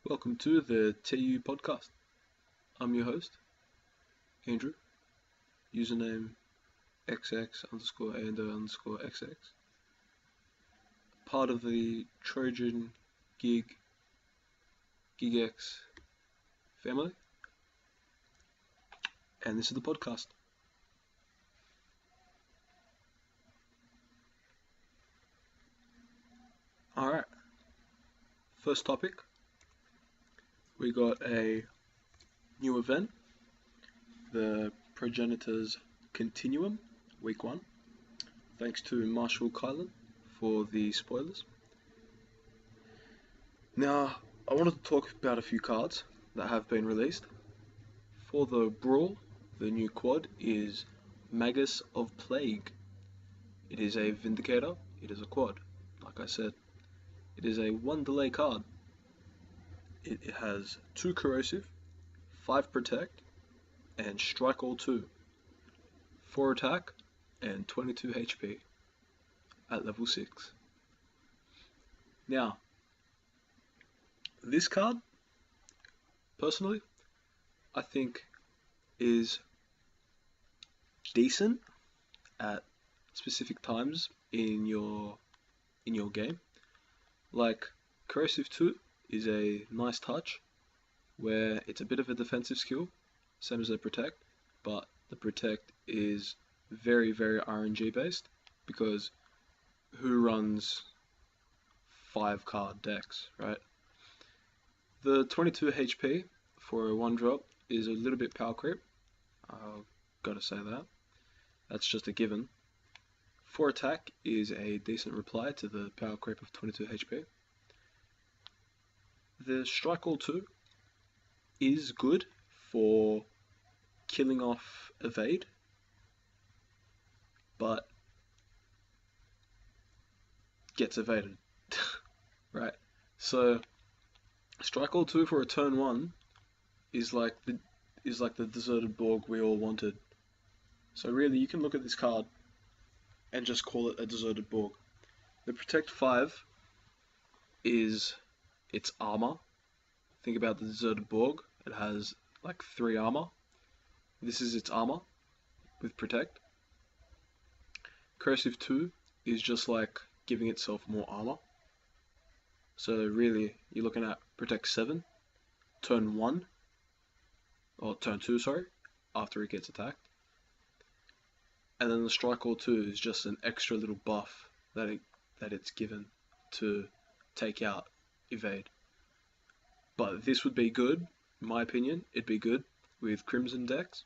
Welcome to the TU podcast. I'm your host, Andrew, username XX_ANDO_XX, part of the Trojan GigX family, and this is the podcast. Alright, first topic. We got a new event, the Progenitors Continuum, week 1. Thanks to Marshall Kylan for the spoilers. Now, I wanted to talk about a few cards that have been released. For the Brawl, the new quad is Magus of Plague. It is a Vindicator, it is a quad, like I said. It is a 1 delay card. It has 2 corrosive, 5 protect, and strike all 2, 4 attack, and 22 HP at level 6. Now, this card, personally, I think is decent at specific times in your game. Like, corrosive 2 is a nice touch where it's a bit of a defensive skill, same as the protect, but the protect is very, very RNG based, because who runs 5 card decks, right? The 22 HP for a 1-drop is a little bit power creep, gotta say that. That's just a given. 4 attack is a decent reply to the power creep of 22 HP. The strike all 2 is good for killing off evade, but gets evaded, right? So strike all 2 for a turn 1 is like the deserted Borg we all wanted. So really, you can look at this card and just call it a deserted Borg. The protect 5 is its armor. Think about the deserted Borg. It has like 3 armor. This is its armor with protect. Corrosive 2 is just like giving itself more armor. So really, you're looking at protect 7, turn 1, or turn 2, sorry, after it gets attacked. And then the strike all 2 is just an extra little buff that it's given to take out evade. But this would be good, in my opinion, it'd be good with Crimson decks.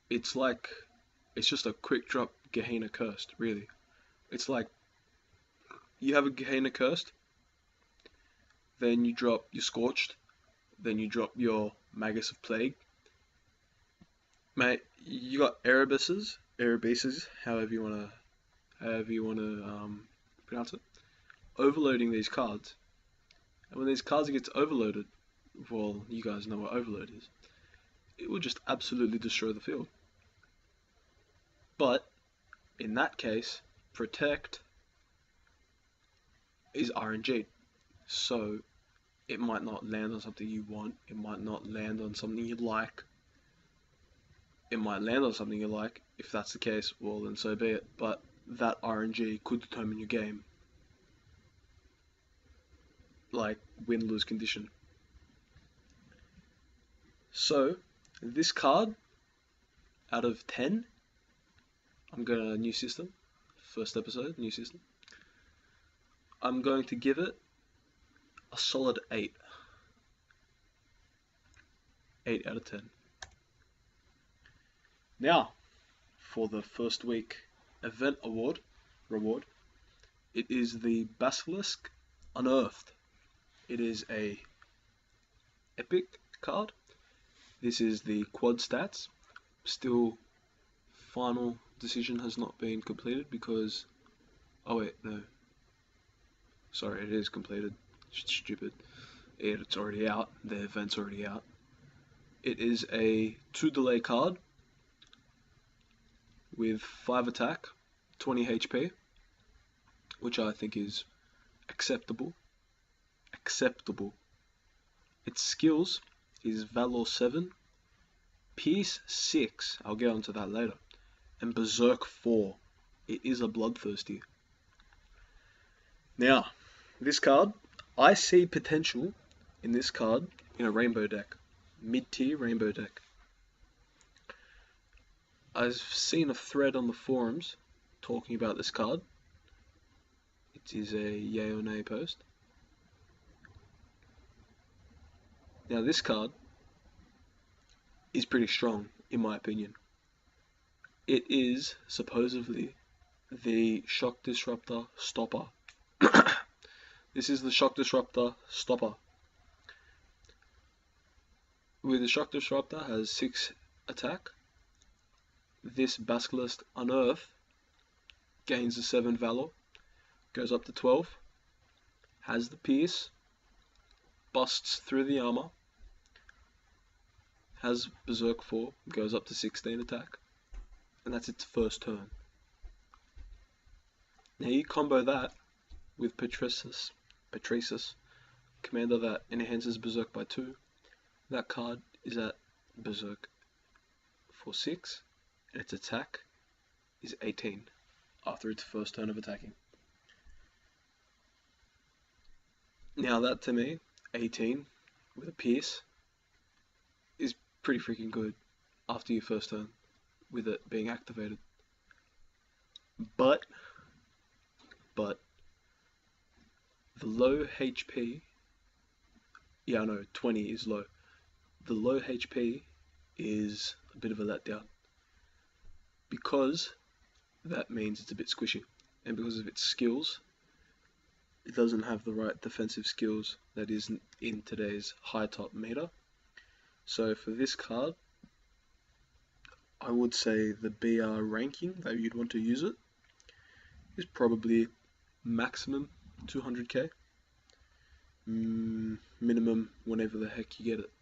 It's just a quick drop Gehenna Cursed, really. It's like, you have a Gehenna Cursed, then you drop your Scorched, then you drop your Magus of Plague. Mate, you got Erebeses, however you wanna pronounce it, overloading these cards. And when these cards gets overloaded, well, you guys know what overload is. It will just absolutely destroy the field. But in that case, protect is RNG. So it might not land on something you want. It might not land on something you like. It might land on something you like. If that's the case, well then so be it. But that RNG could determine your game. Like win-lose condition. So this card, out of 10, I'm going to new system. First episode, new system. I'm going to give it a solid 8. 8 out of 10. Now, for the first week event reward, it is the Basilisk Unearthed. It is a epic card. This is the quad stats. Still, final decision has not been completed because, oh wait, no. Sorry, it is completed. Stupid. It's already out. The event's already out. It is a 2 delay card with 5 attack, 20 HP, which I think is acceptable. Its skills is Valor 7, Pierce 6, I'll get onto that later, and Berserk 4. It is a bloodthirsty. Now, this card, I see potential in this card in a rainbow deck, mid-tier rainbow deck. I've seen a thread on the forums talking about this card. It is a yay or nay post. Now this card is pretty strong in my opinion. It is supposedly the Shock Disruptor Stopper. This is the Shock Disruptor Stopper. With the Shock Disruptor has 6 attack. This Basilisk Unearth gains a 7 Valor, goes up to 12, has the Pierce, busts through the armor, has Berserk 4, goes up to 16 attack, and that's its first turn. Now you combo that with Patrice's commander that enhances Berserk by 2. That card is at Berserk for 6, and its attack is 18 after its first turn of attacking. Now that to me, 18 with a Pierce is pretty freaking good after your first turn with it being activated. But the low HP, yeah I know 20 is low, the low HP is a bit of a letdown because that means it's a bit squishy, and because of its skills it doesn't have the right defensive skills that isn't in today's high top meta. So for this card, I would say the BR ranking that you'd want to use it is probably maximum 200k, minimum whenever the heck you get it.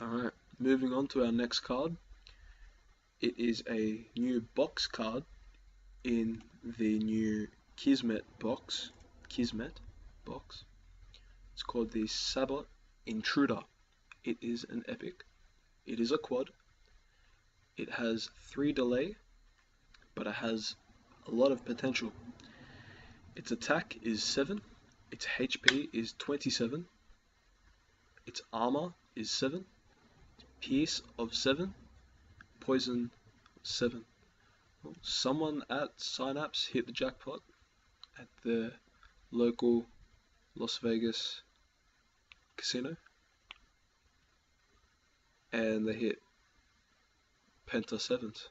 Alright, moving on to our next card. It is a new box card in the new Kismet box. It's called the Sabot Intruder. It is an epic. It is a quad. It has 3 delay, but it has a lot of potential. Its attack is 7, its HP is 27, its armor is 7, pierce of 7, poison 7. Well, someone at Synapse hit the jackpot at the local Las Vegas casino, and they hit Penta 7s.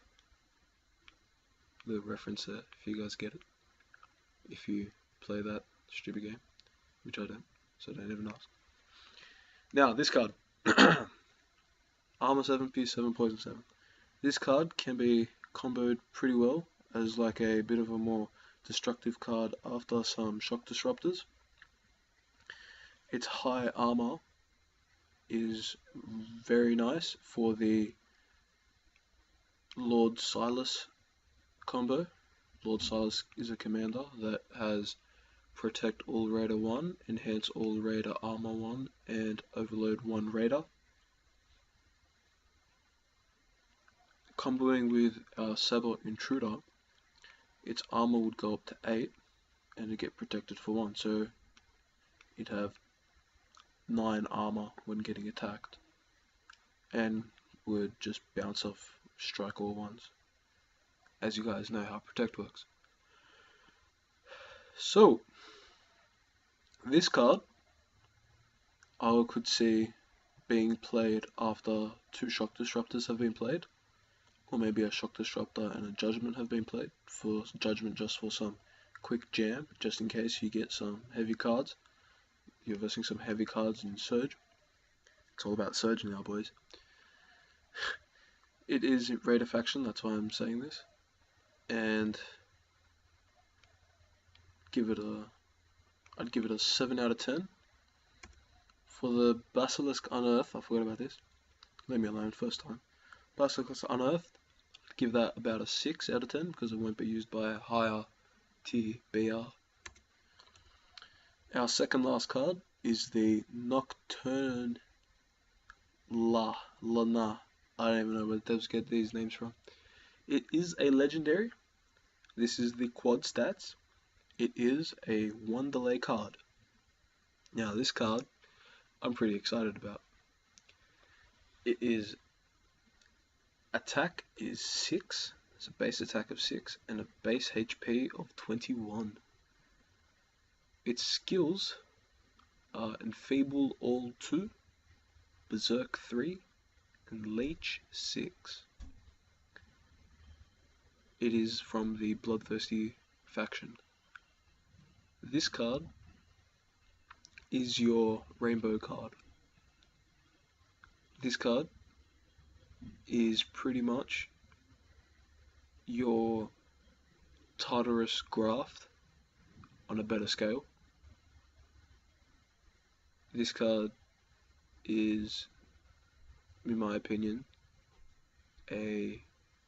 Little reference there, if you guys get it. If you play that stupid game, which I don't, so don't even ask. Now, this card. Armor 7, Pierce 7, Poison 7. This card can be comboed pretty well as like a bit of a more destructive card after some Shock Disruptors. Its high armor is very nice for the Lord Silas combo. Lord Silas is a commander that has Protect All Raider 1, Enhance All Raider Armor 1, and Overload 1 Raider. Comboing with our Sabot Intruder, its armor would go up to 8 and it'd get protected for 1, so you'd have 9 armor when getting attacked and would just bounce off strike all ones, as you guys know how protect works. So this card I could see being played after 2 Shock Disruptors have been played, or maybe a Shock Disruptor and a Judgment have been played. For Judgment just for some quick jam, just in case you get some heavy cards. You're versing some heavy cards in Surge. It's all about Surge now, boys. It is Raider faction, that's why I'm saying this. And I'd give it a 7 out of 10. For the Basilisk Unearth, I forgot about this. Leave me alone first time. Basilisk Unearth, I'd give that about a 6 out of 10 because it won't be used by a higher tier BR. Our second last card is the Nocturne Lana. I don't even know where devs get these names from. It is a legendary. This is the quad stats. It is a 1 delay card. Now this card I'm pretty excited about. It is attack is 6, it's a base attack of 6 and a base HP of 21. Its skills are Enfeeble All 2, Berserk 3, and Leech 6. It is from the Bloodthirsty faction. This card is your rainbow card. This card is pretty much your Tartarus Graft on a better scale. This card is, in my opinion, a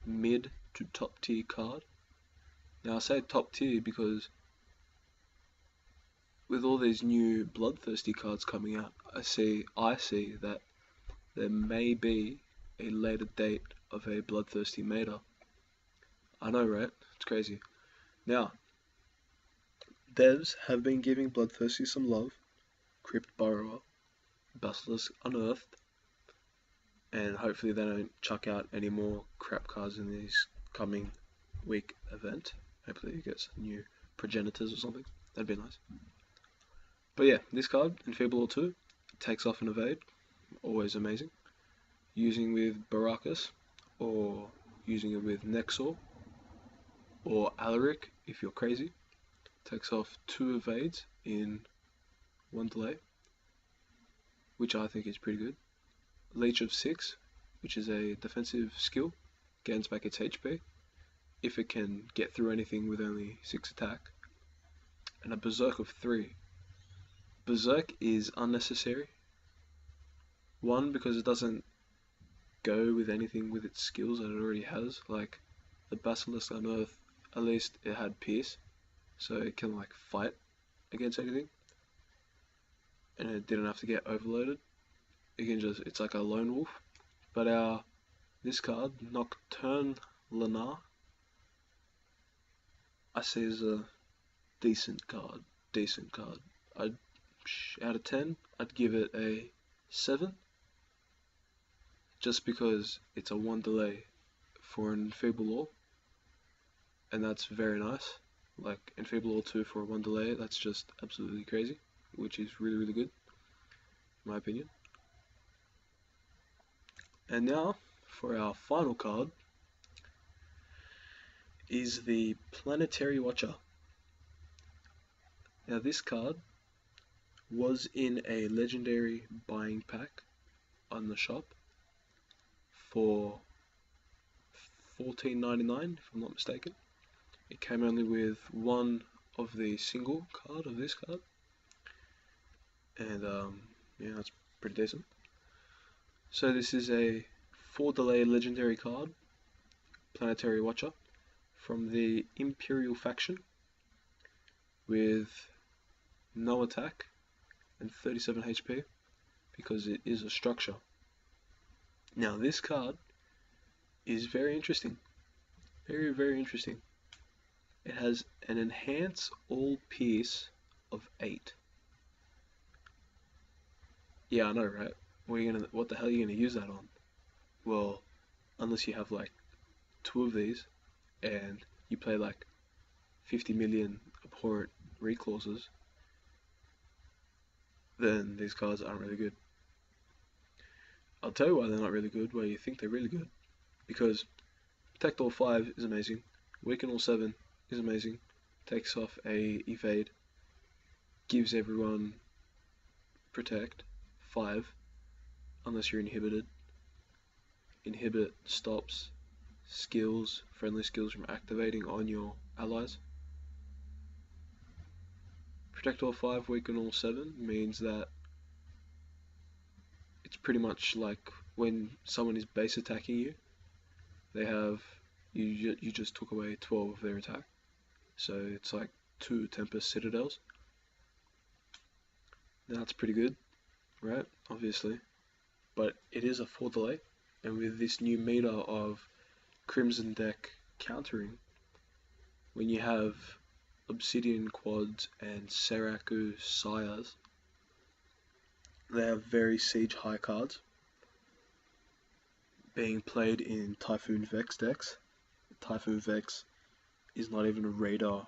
mid to top tier card. Now I say top tier because with all these new Bloodthirsty cards coming out, I see that there may be a later date of a Bloodthirsty meta. I know, right? It's crazy. Now, devs have been giving Bloodthirsty some love. Crypt Burrower, Basilisk Unearthed, and hopefully they don't chuck out any more crap cards in this coming week event. Hopefully you get some new progenitors or something. That'd be nice. But yeah, this card, Enfeeble All 2, takes off an evade. Always amazing. Using with Barakas, or using it with Nexor, or Alaric if you're crazy. Takes off 2 evades in 1 delay, which I think is pretty good. Leech of 6, which is a defensive skill, gains back its HP if it can get through anything with only 6 attack. And a Berserk of 3. Berserk is unnecessary. 1, because it doesn't go with anything with its skills that it already has. Like the Basilisk Unearthed, at least it had Pierce, so it can like fight against anything. And it didn't have to get overloaded. It can just, it's like a lone wolf. But this card, Nocturne Lana, I see as a decent card. Out of 10, I'd give it a 7. Just because it's a 1 delay for an Enfeeble All. And that's very nice. Like Enfeeble All 2 for a 1 delay, that's just absolutely crazy. Which is really, really good, in my opinion. And now, for our final card, is the Planetary Watcher. Now this card was in a legendary buying pack on the shop for $14.99 if I'm not mistaken. It came only with 1 of the single card of this card. And yeah, that's pretty decent. So this is a 4 delay legendary card, Planetary Watcher, from the Imperial faction, with no attack and 37 HP, because it is a structure. Now this card is very interesting. Very, very interesting. It has an Enhance All Pierce of 8. Yeah, I know, right? What the hell are you gonna use that on? Well, unless you have like 2 of these and you play like 50 million abhorrent reclauses, then these cards aren't really good. I'll tell you why they're not really good, why you think they're really good. Because Protect All 5 is amazing, Weaken All 7 is amazing, takes off a evade, gives everyone Protect 5, unless you're inhibited. Inhibit stops friendly skills from activating on your allies. Protect All 5, Weaken All 7 means that it's pretty much like when someone is base attacking you, you just took away 12 of their attack. So it's like 2 Tempest Citadels. That's pretty good, right? Obviously. But it is a 4 delay, and with this new meta of Crimson deck countering, when you have Obsidian quads and Seraku sires, they have very siege high cards being played in Typhoon Vex decks. Typhoon Vex is not even a radar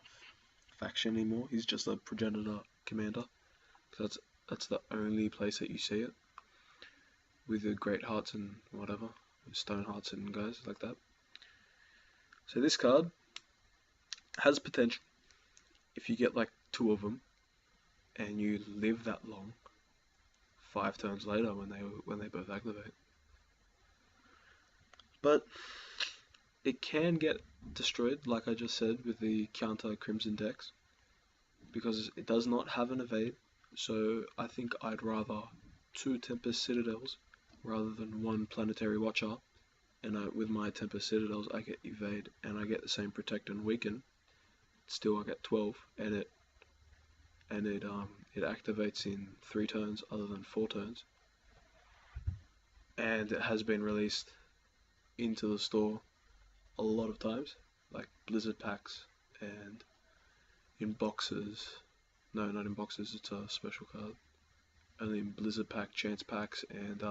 faction anymore. He's just a progenitor commander. So that's the only place that you see it, with the Great Hearts and whatever, Stone Hearts and guys like that. So this card has potential if you get like 2 of them and you live that long. 5 turns later when they both activate. But it can get destroyed, like I just said, with the counter Crimson decks, because it does not have an evade. So I think I'd rather 2 Tempest Citadels rather than 1 Planetary Watcher. And with my Tempest Citadels, I get evade, and I get the same protect and weaken. Still, I get 12, and it activates in 3 turns other than 4 turns. And it has been released into the store a lot of times, like Blizzard packs and in boxes. No, not in boxes, it's a special card. Only in Blizzard pack, chance packs, and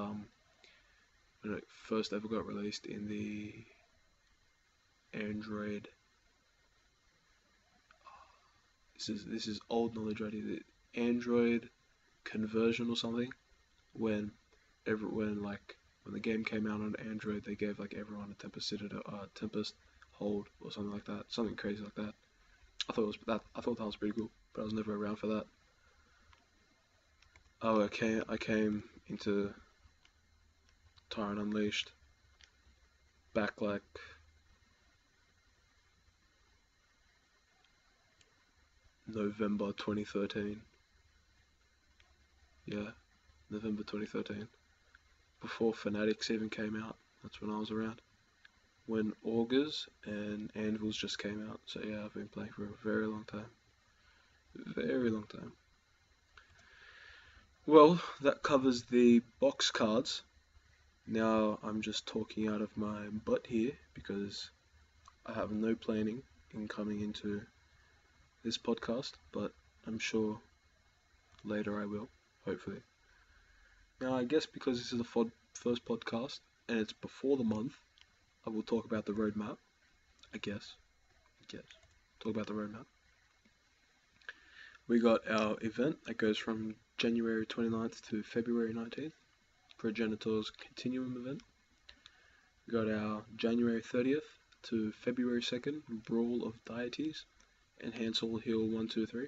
when it first ever got released in the Android. This is old knowledge already. The Android conversion or something. When the game came out on Android, they gave like everyone a Tempest hold or something like that, something crazy like that. I thought that was pretty cool, but I was never around for that. Oh, I came into Tyrant Unleashed back like November 2013. Yeah, November 2013. Before Fanatics even came out, that's when I was around. When Augurs and Anvils just came out. So yeah, I've been playing for a very long time. Very long time. Well, that covers the box cards. Now I'm just talking out of my butt here because I have no planning in coming into this podcast, but I'm sure later I will, hopefully. Now I guess because this is the first podcast and it's before the month, I will talk about the roadmap. I guess. Talk about the roadmap. We got our event that goes from January 29th to February 19th. Progenitor's Continuum event. We got our January 30th to February 2nd Brawl of Deities. Enhance all heal 1, 2, 3.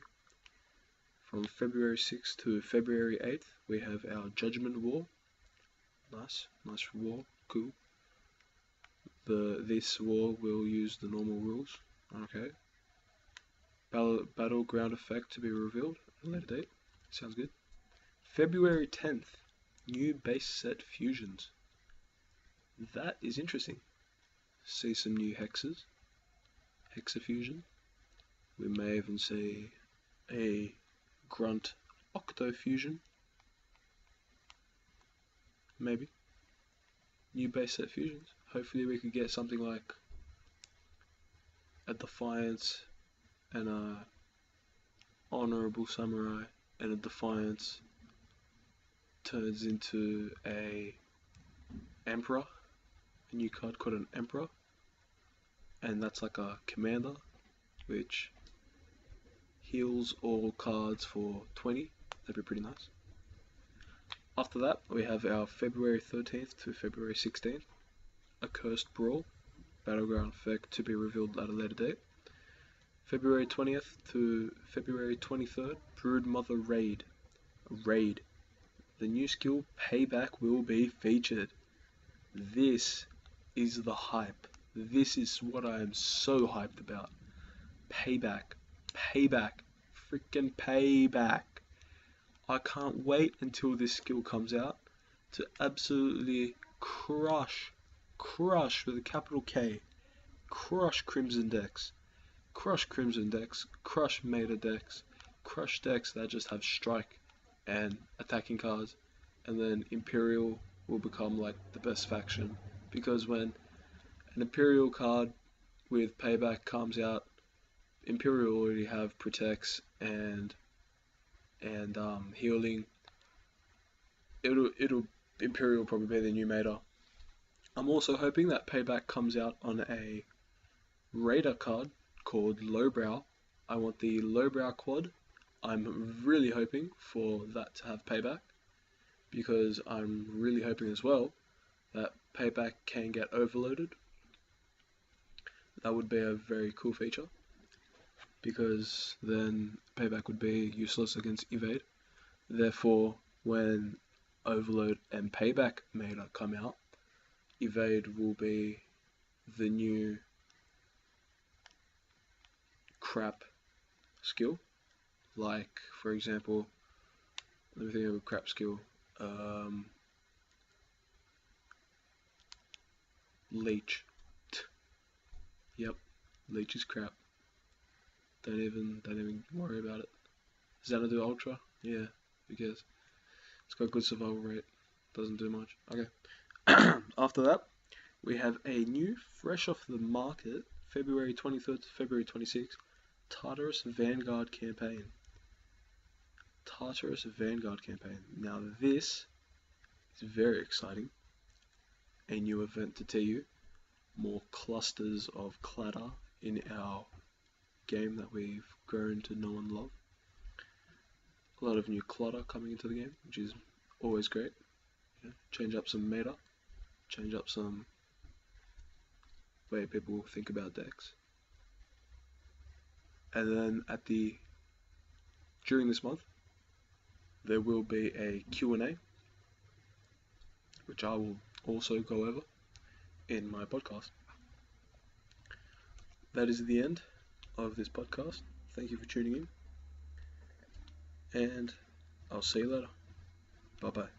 From February 6th to February 8th, we have our Judgment War. Nice war, cool. This war will use the normal rules. Okay. Battleground effect to be revealed at a later date. Sounds good. February 10th, new base set fusions. That is interesting. See some new hexes. Hexafusion. We may even see a Grunt Octofusion. Maybe. New base set fusions. Hopefully we could get something like a Defiance and a Honorable Samurai, and a Defiance turns into a Emperor, a new card called an Emperor, and that's like a commander which heals all cards for 20. That'd be pretty nice. After that, we have our February 13th to February 16th, Accursed Brawl, Battleground effect to be revealed at a later date. February 20th to February 23rd, Broodmother Raid. Raid. The new skill Payback will be featured. This is the hype. This is what I am so hyped about. Payback. Payback. Freaking Payback. I can't wait until this skill comes out to absolutely crush with a capital K, crush Crimson decks, crush meta decks, crush decks that just have strike and attacking cards, and then Imperial will become like the best faction, because when an Imperial card with payback comes out, Imperial already have protects and healing. It'll Imperial probably be the new meta. I'm also hoping that payback comes out on a Raider card called Lowbrow. I want the Lowbrow quad. I'm really hoping for that to have payback, because I'm really hoping as well that payback can get overloaded. That would be a very cool feature, because then payback would be useless against evade. Therefore, when overload and payback meta come out, evade will be the new crap skill. Like, for example, let me think of a crap skill. Leech. Yep, Leech is crap. Don't even worry about it. Xanadu Ultra? Yeah, who cares? It's got good survival rate. Doesn't do much. Okay. After that, we have a new, fresh off the market, February 23rd to February 26th, Tartarus Vanguard campaign. Tartarus Vanguard campaign. Now this is very exciting. A new event to TU. More clusters of clatter in our game that we've grown to know and love. A lot of new clutter coming into the game, which is always great. Yeah, change up some meta, change up some way people think about decks. And then during this month, there will be a Q&A, which I will also go over in my podcast. That is the end of this podcast. Thank you for tuning in, and I'll see you later. Bye bye.